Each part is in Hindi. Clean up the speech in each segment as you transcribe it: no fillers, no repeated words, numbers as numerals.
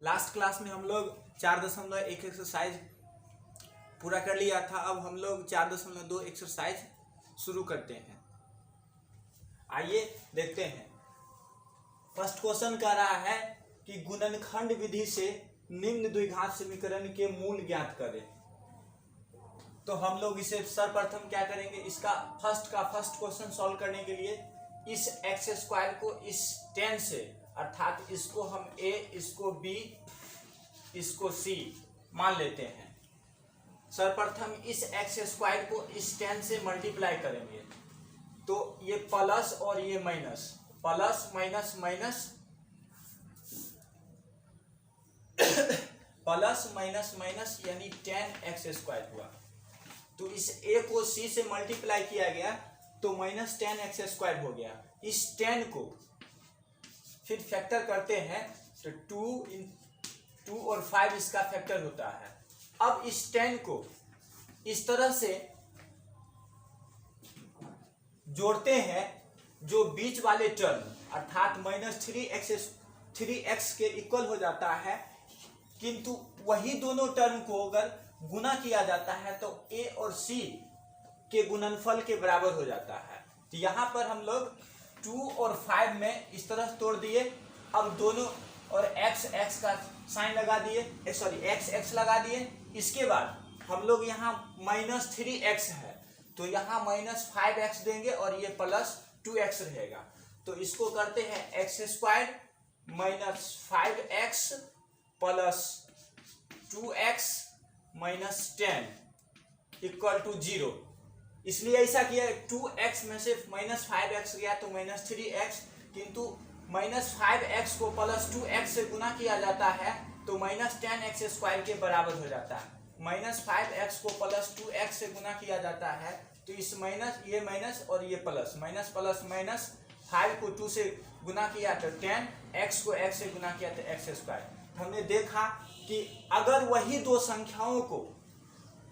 लास्ट क्लास में हम लोग 4.1 एक्सरसाइज पूरा कर लिया था। अब हम लोग 4.2 एक्सरसाइज शुरू करते हैं। आइए देखते हैं। फर्स्ट क्वेश्चन कह रहा है कि गुणनखंड विधि से निम्न द्विघात समीकरण के मूल ज्ञात करें। तो हम लोग इसे सर्वप्रथम क्या करेंगे, इसका फर्स्ट क्वेश्चन सॉल्व करने के लिए इस एक्स स्क्वायर को इस 10 से, अर्थात इसको हम a, इसको b, इसको c मान लेते हैं। सर्वप्रथम इस एक्स स्क्वायर को इस 10 से मल्टीप्लाई करेंगे तो ये प्लस और ये minus, plus minus minus plus minus minus यानी 10x स्क्वायर हुआ। तो इस a को c से मल्टीप्लाई किया गया तो माइनस 10x स्क्वायर हो गया। इस 10 को फिर फैक्टर करते हैं तो 2 और 5 इसका फैक्टर होता है। अब इस 10 को इस तरह से जोड़ते हैं जो बीच वाले टर्म अर्थात माइनस 3x के इक्वल हो जाता है, किंतु वही दोनों टर्म को अगर गुना किया जाता है तो a और c के गुणनफल के बराबर हो जाता है। तो यहाँ पर हम लोग 2 और 5 में इस तरह तोड़ दिए। अब दोनों और x का साइन लगा दिए, x लगा दिए। इसके बाद हम लोग यहाँ माइनस 3x है तो यहाँ माइनस 5x देंगे और ये प्लस 2x रहेगा। तो इसको करते हैं x square minus 5x plus 2x minus 10 equal to 0। इसलिए ऐसा किया, 2x में से माइनस 5x गया तो माइनस 3x, किंतु माइनस 5x को प्लस 2x से गुना किया जाता है तो माइनस 10x स्क्वायर के बराबर हो जाता है। माइनस 5x को प्लस 2x से गुना किया जाता है तो इस माइनस, ये माइनस और ये प्लस, माइनस प्लस माइनस, 5 को 2 से गुना किया तो 10, x को x से गुना किया तो x स्क्वायर। हमने देखा कि अगर वही दो संख्याओं को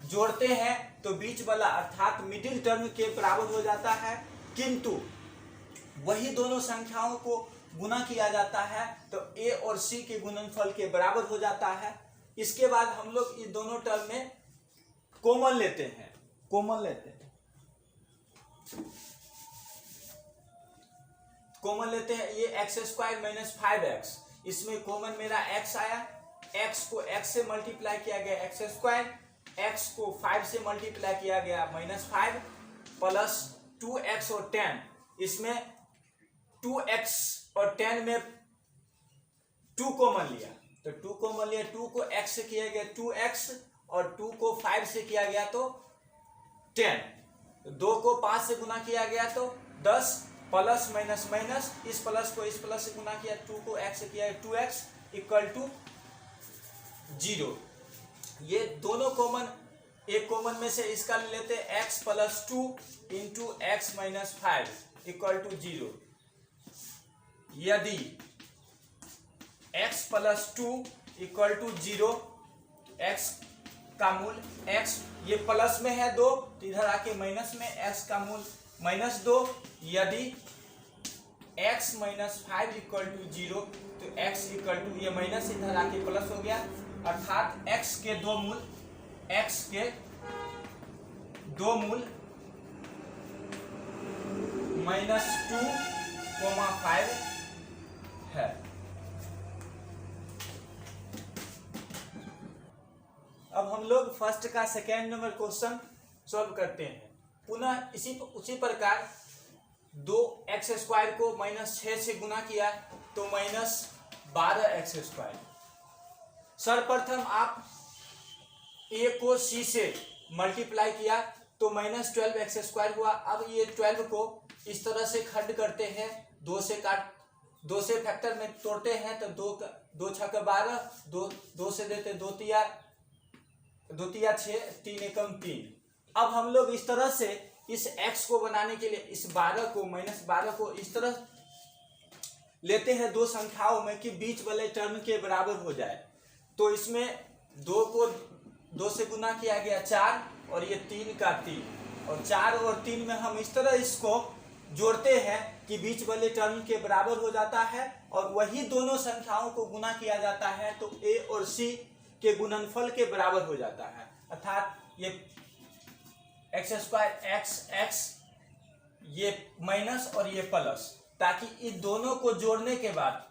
जोड़ते हैं तो बीच वाला अर्थात मिडिल टर्म के बराबर हो जाता है, किंतु वही दोनों संख्याओं को गुना किया जाता है तो a और c के गुणनफल के बराबर हो जाता है। इसके बाद हम लोग इस दोनों टर्म में कॉमन लेते हैं, कॉमन लेते हैं ये एक्स स्क्वायर माइनस 5x, इसमें कॉमन मेरा x आया। x को x से मल्टीप्लाई किया गया एक्स स्क्वायर, x को 5 से मल्टीप्लाई किया गया माइनस 5 प्लस 2x और 10, इसमें 2x और 10 में 2 कॉमन लिया तो 2 कॉमन लिया, 2 को x से किया गया 2x और 2 को 5 से किया गया तो 10, 2 को 5 से गुना किया गया तो 10 प्लस माइनस माइनस, इस प्लस को इस प्लस से गुना किया, 2 को x से किया 2x इक्वल टू 0। ये दोनों कॉमन, एक कॉमन में से इसका लेते x plus 2 into x minus 5 equal to 0। यदि x plus 2 equal to 0, x का मूल x ये प्लस में है 2 तो इधर आके माइनस में, x का मूल माइनस 2। यदि x माइनस 5 इक्वल टू 0 तो x इक्वल टू, ये माइनस इधर आके प्लस हो गया, अर्थात x के दो मूल, x के दो मूल माइनस 2,5 है। अब हम लोग फर्स्ट का सेकेंड नंबर क्वेश्चन सॉल्व करते हैं। पुनः उसी प्रकार 2x स्क्वायर को माइनस 6 से गुना किया तो माइनस 12x स्क्वायर। सर्वप्रथम आप a को c से मल्टीप्लाई किया तो माइनस 12x स्क्वायर हुआ। अब ये 12 को इस तरह से खंड करते हैं, 2 से फैक्टर में तोड़ते हैं तो 2 छक्का 12, 2 से देते 2 तिया 6, 3 एकम 3। अब हम लोग इस तरह से इस x को बनाने के लिए इस 12 को, माइनस 12 को इस तरह लेते हैं दो संख्याओं में कि बीच वाले टर्म के बराबर हो जाए। तो इसमें 2 को 2 से गुना किया गया 4 और ये 3 का 3, और 4 और 3 में हम इस तरह इसको जोड़ते हैं कि बीच वाले टर्म के बराबर हो जाता है और वही दोनों संख्याओं को गुना किया जाता है तो a और c के गुणनफल के बराबर हो जाता है। अर्थात ये एक्स स्क्वायर एक्स ये माइनस और ये प्लस, ताकि इन दोनों को जोड़ने के बाद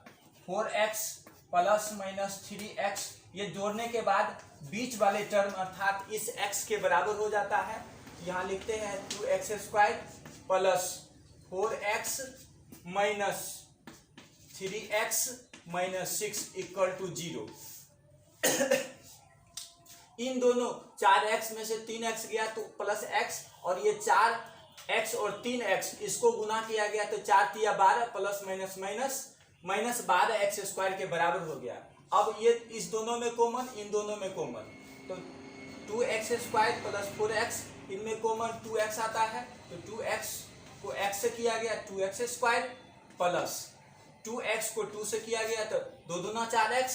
4x प्लस माइनस 3x ये जोड़ने के बाद बीच वाले टर्म अर्थात इस x के बराबर हो जाता है। यहाँ लिखते हैं 2x square plus 4x minus 3x minus 6 equal to 0। इन दोनों 4x में से 3x गया तो प्लस x, और ये 4x और 3x इसको गुना किया गया तो 4 तिया 12 plus minus minus minus 12x square के बराबर हो गया। अब ये इस दोनों में कॉमन, इन दोनों में कॉमन, तो 2x स्क्वायर प्लस 4x, इनमें कॉमन 2x आता है तो 2x को x से किया गया 2x स्क्वायर प्लस 2x को 2 से किया गया तो 2 दूना 4x,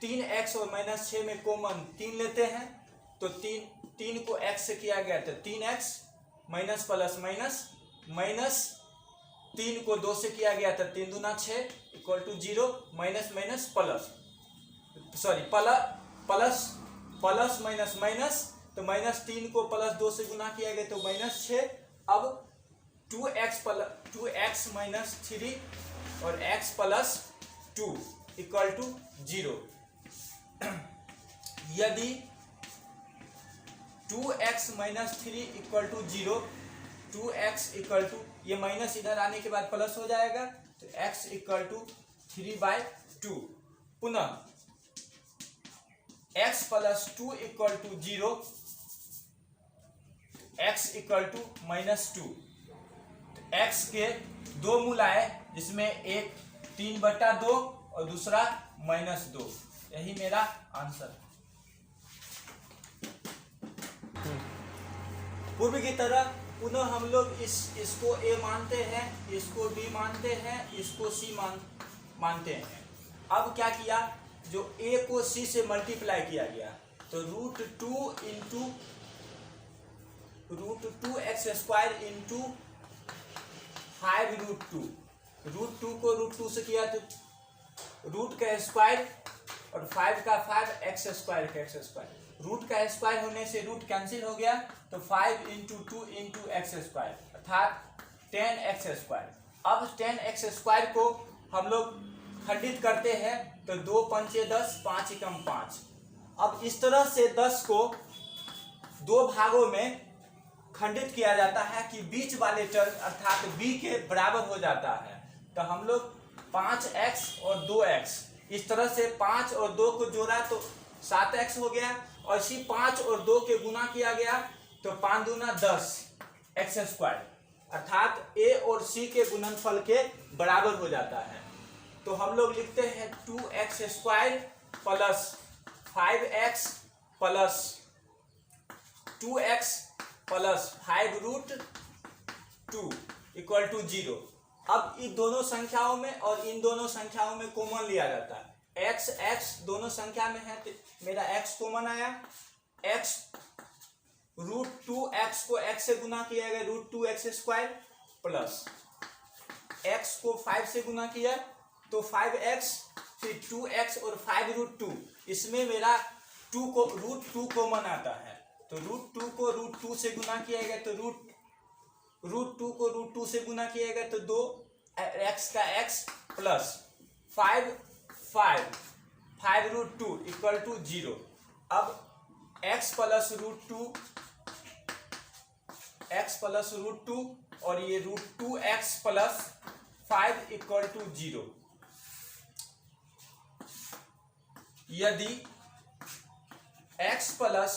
3x और माइनस 6 में कॉमन 3 लेते हैं तो 3 को x से किया गया तो 3x minus plus minus minus 3 को 2 से किया गया तो 3 दूना 6 equal to 0, minus minus plus plus plus minus minus, तो माइनस 3 को प्लस 2 से गुना किया गया तो माइनस 6। अब 2x माइनस 3 और x प्लस 2 इक्वल टू 0। यदि 2x minus 3 equal to 0, 2x equal to, ये माइनस इधर आने के बाद प्लस हो जाएगा तो x इक्वल टू 3/2। पुनः x plus 2 equal to 0, x equal to minus 2। x के दो मूल आए जिसमें एक 3/2 और दूसरा -2। यही मेरा आंसर। पूर्व की तरह पुनः हम लोग इसको a मानते हैं, इसको b मानते हैं, इसको c मानते हैं। अब क्या किया, जो a को c से मल्टीप्लाई किया गया तो √2x स्क्वायर इंटू 5√2, √2 को √2 से किया तो रूट का स्क्वायर और 5 का 5 x स्क्वायर का x स्क्वायर, रूट का स्क्वायर होने से रूट कैंसिल हो गया तो 5 इंटू 2 इंटू एक्स स्क्वायर अर्थात 10x स्क्वायर। अब 10x स्क्वायर को हम लोग खंडित करते हैं तो 2 पंचे 10, 5 एकम 5। अब इस तरह से 10 को दो भागों में खंडित किया जाता है कि बीच वाले टर्म अर्थात b के बराबर हो जाता है। तो हम लोग 5x और 2x, इस तरह से 5 और 2 को जोड़ा तो 7x हो गया, और इसी 5 और 2 के गुना किया गया तो 5 दूना 10 x स्क्वायर अर्थात a और c के गुणनफल के बराबर हो जाता है। तो हम लोग लिखते हैं 2x square plus 5x plus 2x plus 5√2 equal to 0। अब इन दोनों संख्याओं में और इन दोनों संख्याओं में कॉमन लिया जाता है। x दोनों संख्या में है तो मेरा x कॉमन आया, x √2x को x से गुना किया गया √2x स्क्वायर प्लस x को 5 से गुना किया तो 5x, फिर 2x और 5√2, इसमें मेरा 2 को √2 कॉमन आता है तो √2 को √2 से गुना किया गया तो √2 को √2 से गुना किया गया तो 2x का x प्लस 5√2 इक्वल टू 0। अब x प्लस √2 और ये √2x प्लस 5 इक्वल टू 0। यदि x प्लस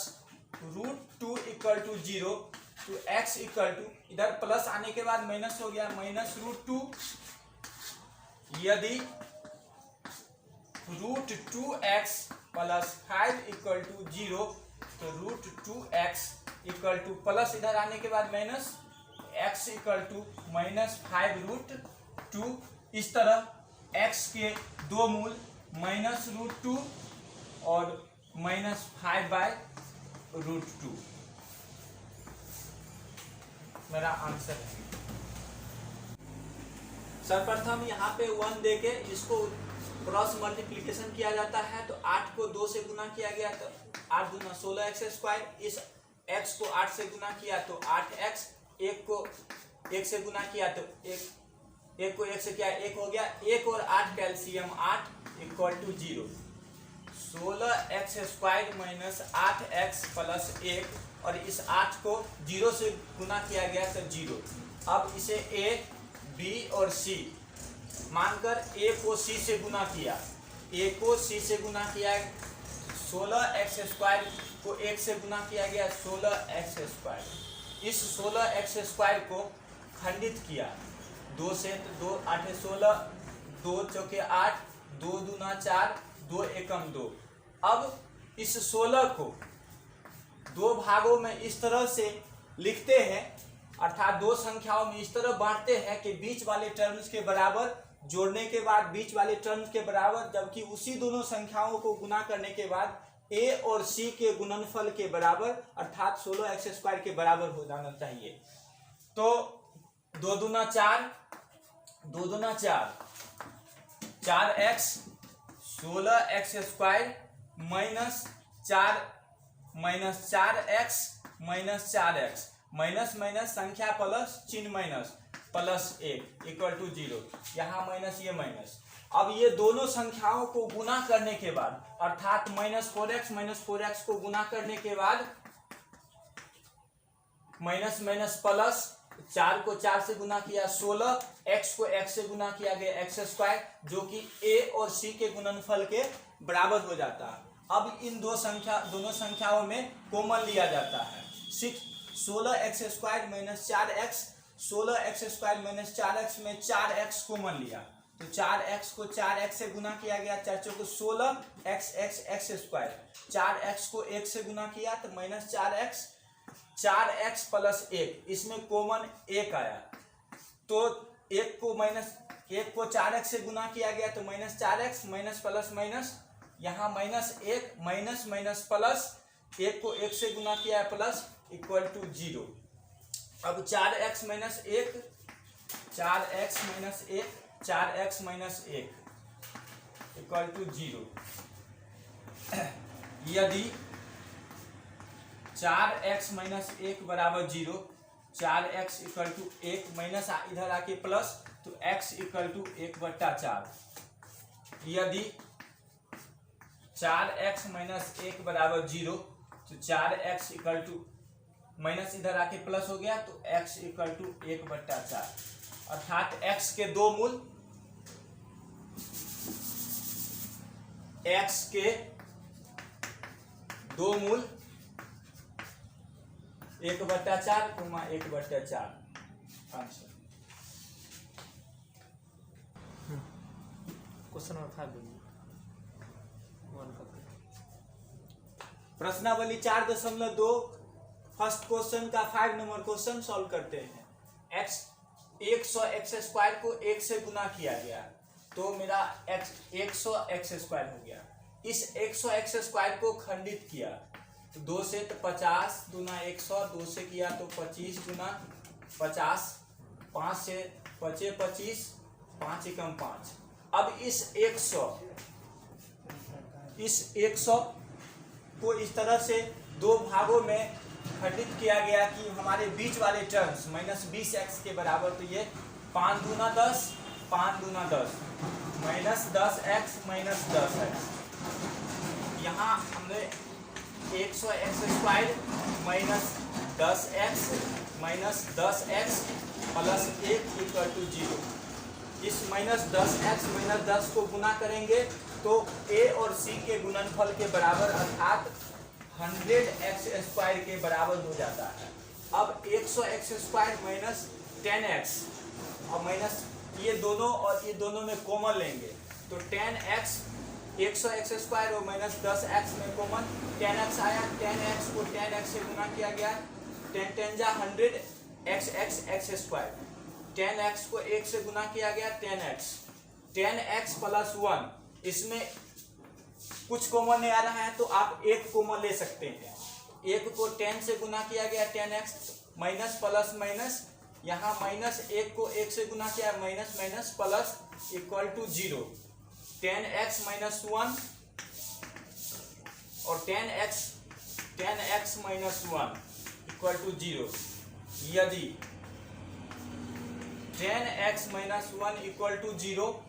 √2 इक्वल टू 0 तो x इक्वल टू, इधर प्लस आने के बाद माइनस हो गया -√2। यदि √2x प्लस 5 इक्वल टू 0 तो √2x इक्वल टू, प्लस इधर आने के बाद माइनस, x इक्वल टू -5√2। इस तरह x के दो मूल -√2 और -5/√2 मेरा आंसर है। सर्वप्रथम यहाँ पे 1 देके इसको क्रॉस मल्टीप्लिकेशन किया जाता है, तो 8 को 2 से गुना किया गया तो 8 दूना 16x²। इस x को 8 से गुना किया तो 8x, 1 को 1 से गुना किया तो 1 को 1 से किया 1 हो गया। 1 और 8 calcium 8 equal to 0। 16x² minus 8x plus 1 और इस 8 को 0 से गुना किया गया तो 0। अब इसे a, b और c मानकर a को c से गुना किया, a को c से गुना किया, 16x² को 1 से गुना किया गया 16x²। इस 16x² को खंडित किया 2 से तो 2 8 16, 2 चौके 8, 2 दूना 4, 2 एकम 2। अब इस 16 को दो भागों में इस तरह से लिखते हैं, अर्थात दो संख्याओं में इस तरह बांटते हैं कि बीच वाले टर्म्स के बराबर, जोड़ने के बाद बीच वाले टर्म्स के बराबर, जबकि उसी दोनों संख्याओं को गुना करने के बाद a और c के गुणनफल के बराबर अर्थात 16x² के बराबर हो जाना चाहिए। तो 2 दूना 4, 2 दूना 4, 4x 16x² minus 4x minus 4x, minus minus संख्या प्लस चिन्ह माइनस प्लस 1 इक्वल टू 0। यहाँ माइनस ये माइनस। अब ये दोनों संख्याओं को गुना करने के बाद अर्थात -4x को गुना करने के बाद माइनस माइनस प्लस, 4 को 4 से गुना किया 16, x को x से गुना किया गया x², जो कि a और c के गुणनफल के बराबर हो जाता है। अब इन दोनों संख्याओं में कॉमन लिया जाता है। 16x² minus 4x, 16x² minus 4x में 4x कॉमन लिया तो 4x को 4x से गुना किया गया, 4 चौके 16x²। 4x को 1 से गुना किया तो माइनस 4x प्लस 1, इसमें कॉमन 1 आया तो 1 को 4x से गुना किया गया तो minus 4x minus plus minus, यहाँ माइनस 1 माइनस माइनस प्लस, 1 को 1 से गुना किया है प्लस इक्वल टू 0। अब 4x minus 1, 4x minus 1, 4x minus 1 equal to 0। यदि 4x माइनस 1 बराबर 0, 4x इक्वल टू 1 माइनस इधर आके प्लस तो x इक्वल टू 1/4। यदि 4x माइनस 1 बराबर 0 तो 4x इक्वल टू माइनस इधर आके प्लस हो गया तो x इक्वल टू 1/4, अर्थात x के दो मूल, x के दो मूल 1/4, 1/4 आंसर। क्वेश्चन नंबर 5 प्रश्नावली 4.2 फर्स्ट क्वेश्चन का 5 नंबर क्वेश्चन सॉल्व करते हैं। 100x² को 1 से गुना किया गया तो मेरा 100x² हो गया। इस 100x² को खंडित किया तो 2 से तो 50 दूना 100, 2 से किया तो 25 दूना 50, 5 से 25, 5 एकम 5। अब इस 100 को इस तरह से दो भागों में खंडित किया गया कि हमारे बीच वाले टर्म्स -20x के बराबर, तो ये 5 दूना 10, 5 दूना 10 माइनस 10x माइनस 10x। यहाँ हमने 100x² minus 10x minus 10x plus 1 equal to 0। इस माइनस 10x माइनस 10 को गुना करेंगे तो a और c के गुणनफल के बराबर अर्थात 100x² के बराबर हो जाता है। अब 100x² माइनस 10x और माइनस ये दोनों और ये दोनों में कॉमन लेंगे तो 10x, 100x² और माइनस 10x में कॉमन 10x आया, 10x को 10x से गुना किया गया, 10 10 जा 100x², 10x को 1 से गुना किया गया 10x प्लस 1, इसमें कुछ कॉमन नहीं आ रहा है तो आप एक कॉमन ले सकते हैं। 1 को 10 से गुना किया गया 10x माइनस प्लस माइनस, यहाँ -1 को 1 से गुना किया, minus minus plus equal to 0। 10x - 1 और 10x - 1 इक्वल टू 0। यदि 10x - 1 इक्वल टू 0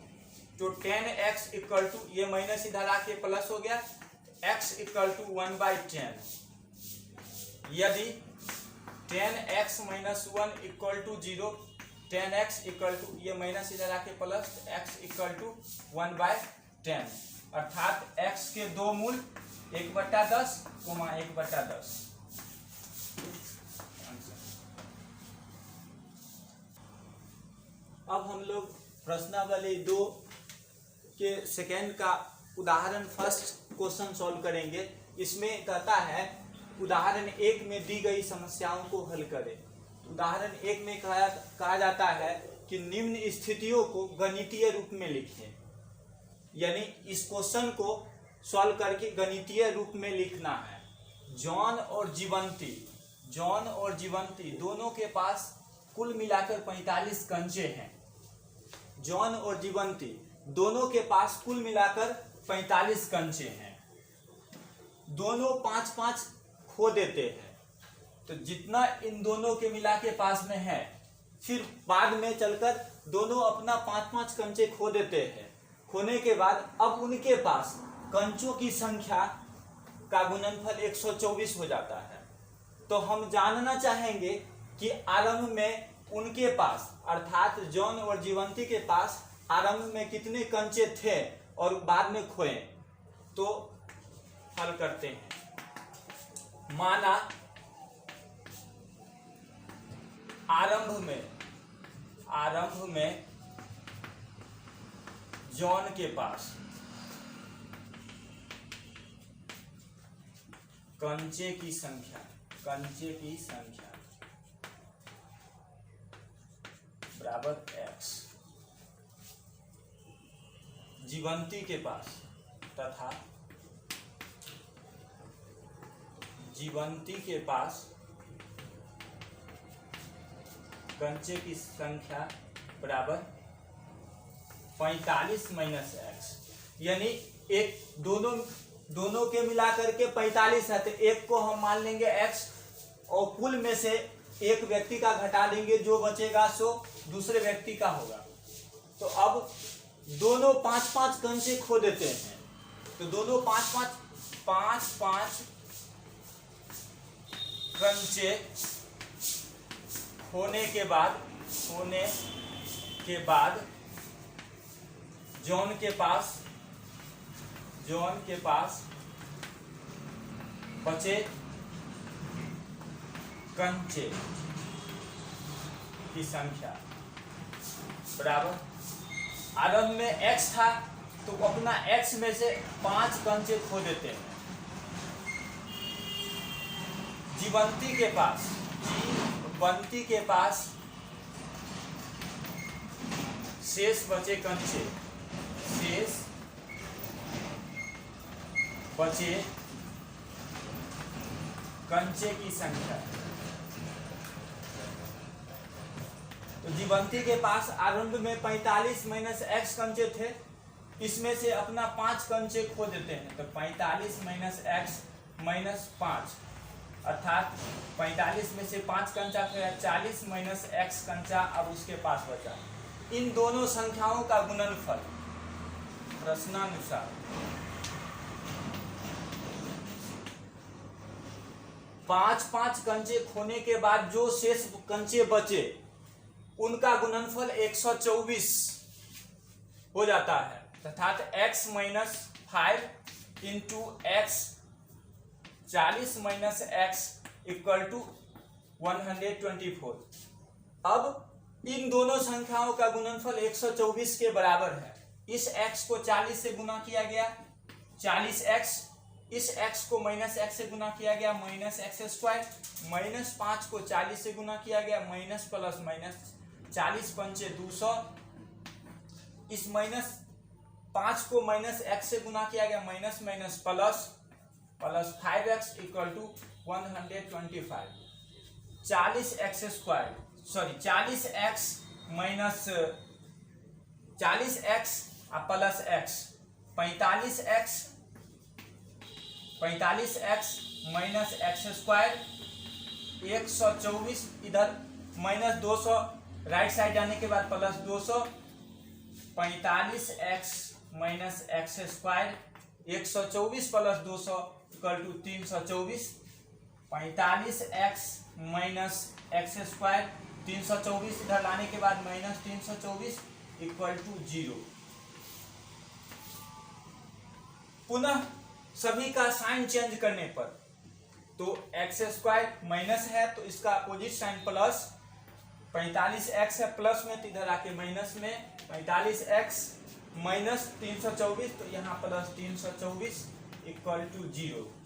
तो 10x इक्वल टू, ये माइनस इधर आके प्लस हो गया, x इक्वल टू 1/10। यदि 10x - 1 equal to 0, 10x equal to, ये माइनस इधर आके प्लस, x इक्वल टू 1/10, अर्थात x के दो मूल 1/10, 1/10। अब हम लोग प्रश्नावली 2 के सेकेंड का उदाहरण फर्स्ट क्वेश्चन सॉल्व करेंगे। इसमें कहता है उदाहरण 1 में दी गई समस्याओं को हल करें। उदाहरण 1 में कहा जाता है कि निम्न स्थितियों को गणितीय रूप में लिखें, यानी इस क्वेश्चन को सॉल्व करके गणितीय रूप में लिखना है। जॉन और जीवंती दोनों के पास कुल मिलाकर 45 कंचे हैं। जॉन और जीवंती दोनों के पास कुल मिलाकर 45 कंचे हैं। दोनों 5-5 खो देते हैं, तो जितना इन दोनों के मिला के पास में है, फिर बाद में चलकर दोनों अपना 5-5 कंचे खो देते हैं। खोने के बाद अब उनके पास कंचों की संख्या का गुणनफल 124 हो जाता है। तो हम जानना चाहेंगे कि आरंभ में उनके पास, अर्थात जॉन और जीवंती के पास आरंभ में कितने कंचे थे और बाद में खोए। तो हल करते हैं। माना आरंभ में जॉन के पास कंचे की संख्या बराबर x, जीवंती के पास तथा जीवंती के पास कंचे की संख्या बराबर 45 माइनस x, यानी एक दोनों के मिलाकर के 45 है, तो एक को हम मान लेंगे x और कुल में से एक व्यक्ति का घटा देंगे, जो बचेगा सो दूसरे व्यक्ति का होगा। तो अब दोनों 5-5 कंचे खो देते हैं, तो दोनों 5-5 कंचे खोने के बाद जॉन के पास बचे कंचे की संख्या बराबर, आरंभ में x था तो अपना x में से 5 कंचे खो देते हैं। जीवंती के पास शेष बचे कंचे की संख्या। तो जीवंती के पास आरंभ में 45 माइनस x कंचे थे, इसमें से अपना 5 कंचे खो देते हैं। तो 45 माइनस x माइनस 5, अर्थात 45 में से 5 कंचा गया, 40 माइनस x कंचा अब उसके पास बचा। इन दोनों संख्याओं का गुणनफल प्रश्नानुसार 5-5 कंचे खोने के बाद जो शेष कंचे बचे उनका गुणनफल 124 हो जाता है, अर्थात x minus 5 into x 40 minus x equal to 124। अब इन दोनों संख्याओं का गुणनफल 124 के बराबर है। इस x को 40 से गुना किया गया 40x, इस x को माइनस x से गुना किया गया माइनस x², माइनस 5 को 40 से गुना किया गया माइनस प्लस माइनस 40 पंचे 200, इस माइनस 5 को माइनस x से गुना किया गया minus minus plus 5x equal to 125। 40x² 40x minus 40x plus x 45x minus x square 124 इधर माइनस 200 राइट साइड जाने के बाद plus 200 45x minus x square 124 plus 200 equal to 324 45x minus x square 324 इधर लाने के बाद माइनस 324 इक्वल टू 0। पुनः सभी का साइन चेंज करने पर तो एक्स स्क्वायर माइनस है तो इसका अपोजिट साइन प्लस 45x है प्लस में तो इधर आके माइनस में 45x माइनस 324 तो यहाँ प्लस 324 इक्वल टू 0।